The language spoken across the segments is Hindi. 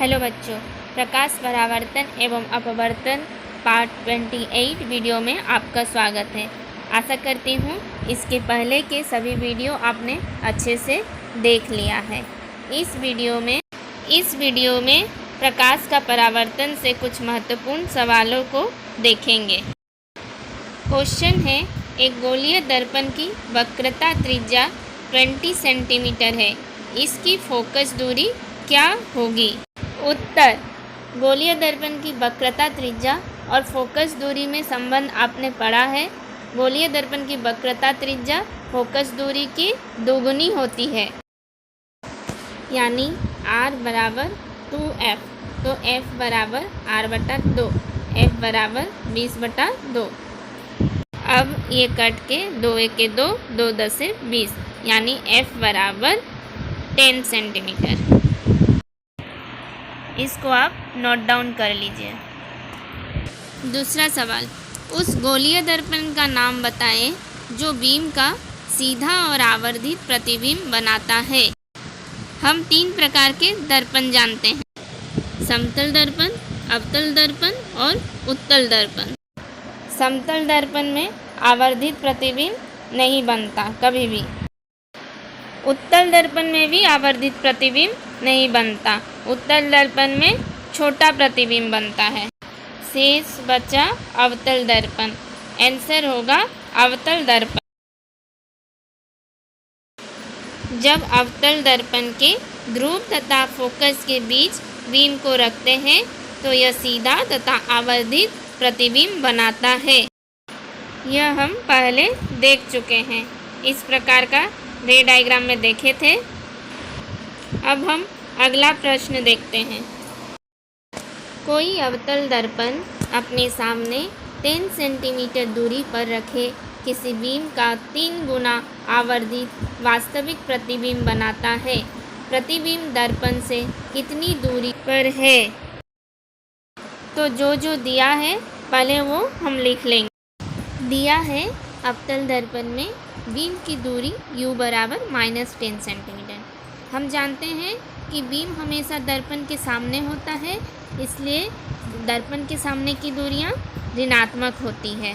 हेलो बच्चों, प्रकाश परावर्तन एवं अपवर्तन पार्ट 28 वीडियो में आपका स्वागत है। आशा करती हूँ इसके पहले के सभी वीडियो आपने अच्छे से देख लिया है। इस वीडियो में प्रकाश का परावर्तन से कुछ महत्वपूर्ण सवालों को देखेंगे। क्वेश्चन है, एक गोलीय दर्पण की वक्रता त्रिज्या 20 सेंटीमीटर है, इसकी फोकस दूरी क्या होगी? उत्तर, गोलीय दर्पण की वक्रता त्रिज्या और फोकस दूरी में संबंध आपने पढ़ा है। गोलीय दर्पण की वक्रता त्रिज्या फोकस दूरी की दोगुनी होती है, यानी r बराबर 2f, तो f बराबर r/2, f बराबर 20/2। अब ये कट के 2 × 1 = 2, 2 × 10 = 20, यानी f बराबर 10 सेंटीमीटर। इसको आप नोट डाउन कर लीजिए। दूसरा सवाल, उस गोलीय दर्पण का नाम बताएं जो बीम का सीधा और आवर्धित प्रतिबिंब बनाता है। हम 3 प्रकार के दर्पण जानते हैं, समतल दर्पण, अवतल दर्पण और उत्तल दर्पण। समतल दर्पण में आवर्धित प्रतिबिंब नहीं बनता कभी भी। उत्तल दर्पण में भी आवर्धित प्रतिबिंब नहीं बनता। उत्तल दर्पण में छोटा प्रतिबिंब बनता है। शेष बचा अवतल दर्पण। आंसर होगा अवतल दर्पण। जब अवतल दर्पण के ध्रुव तथा फोकस के बीच बीम को रखते हैं तो यह सीधा तथा आवर्धित प्रतिबिंब बनाता है। यह हम पहले देख चुके हैं, इस प्रकार का रे डायग्राम में देखे थे। अब हम अगला प्रश्न देखते हैं। कोई अवतल दर्पण अपने सामने 10 सेंटीमीटर दूरी पर रखे किसी बीम का 3 गुना आवर्धित वास्तविक प्रतिबिंब बनाता है। प्रतिबिंब दर्पण से कितनी दूरी पर है? तो जो दिया है पहले वो हम लिख लेंगे। दिया है अवतल दर्पण में बीम की दूरी u बराबर -10 सेंटीमीटर। हम जानते हैं कि बीम हमेशा दर्पण के सामने होता है, इसलिए दर्पण के सामने की दूरियां ऋणात्मक होती है।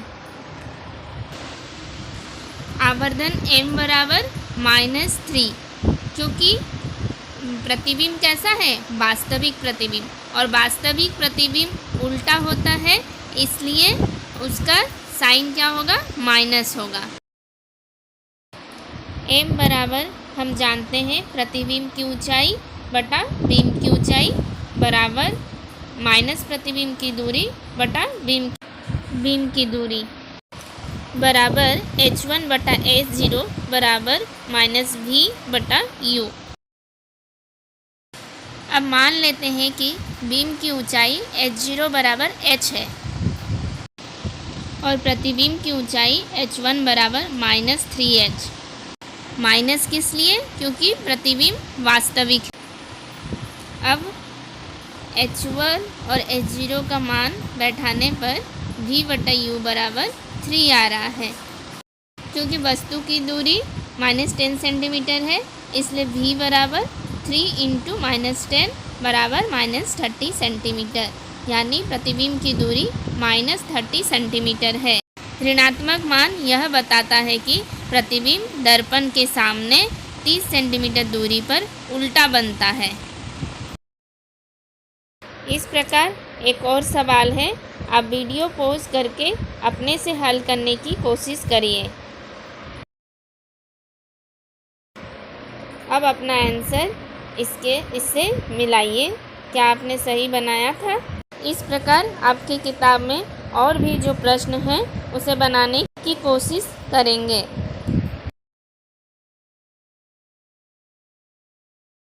आवर्धन m बराबर -3, क्योंकि प्रतिबिंब कैसा है? वास्तविक प्रतिबिंब, और वास्तविक प्रतिबिंब उल्टा होता है, इसलिए उसका साइन क्या होगा? माइनस होगा। m बराबर हम जानते हैं प्रतिबिंब की ऊंचाई बटा बीम की ऊंचाई बराबर माइनस प्रतिबिंब की दूरी बटा बीम की दूरी बराबर h1/h0 बराबर -v/u। अब मान लेते हैं कि बीम की ऊंचाई h0 बराबर h है और प्रतिबिंब की ऊंचाई h1 बराबर -3h। माइनस किस लिए? क्योंकि प्रतिबिंब वास्तविक है। अब h1 और h0 का मान बैठाने पर v/u बराबर 3 आ रहा है। क्योंकि वस्तु की दूरी -10 सेंटीमीटर है, इसलिए v बराबर 3 × -10 बराबर -30 सेंटीमीटर, यानी प्रतिबिंब की दूरी -30 सेंटीमीटर है। ऋणात्मक मान यह बताता है कि प्रतिबिंब दर्पण के सामने 30 सेंटीमीटर दूरी पर उल्टा बनता है। इस प्रकार एक और सवाल है, आप वीडियो पॉज करके अपने से हल करने की कोशिश करिए। अब अपना आंसर इससे मिलाइए, क्या आपने सही बनाया था? इस प्रकार आपकी किताब में और भी जो प्रश्न हैं उसे बनाने की कोशिश करेंगे।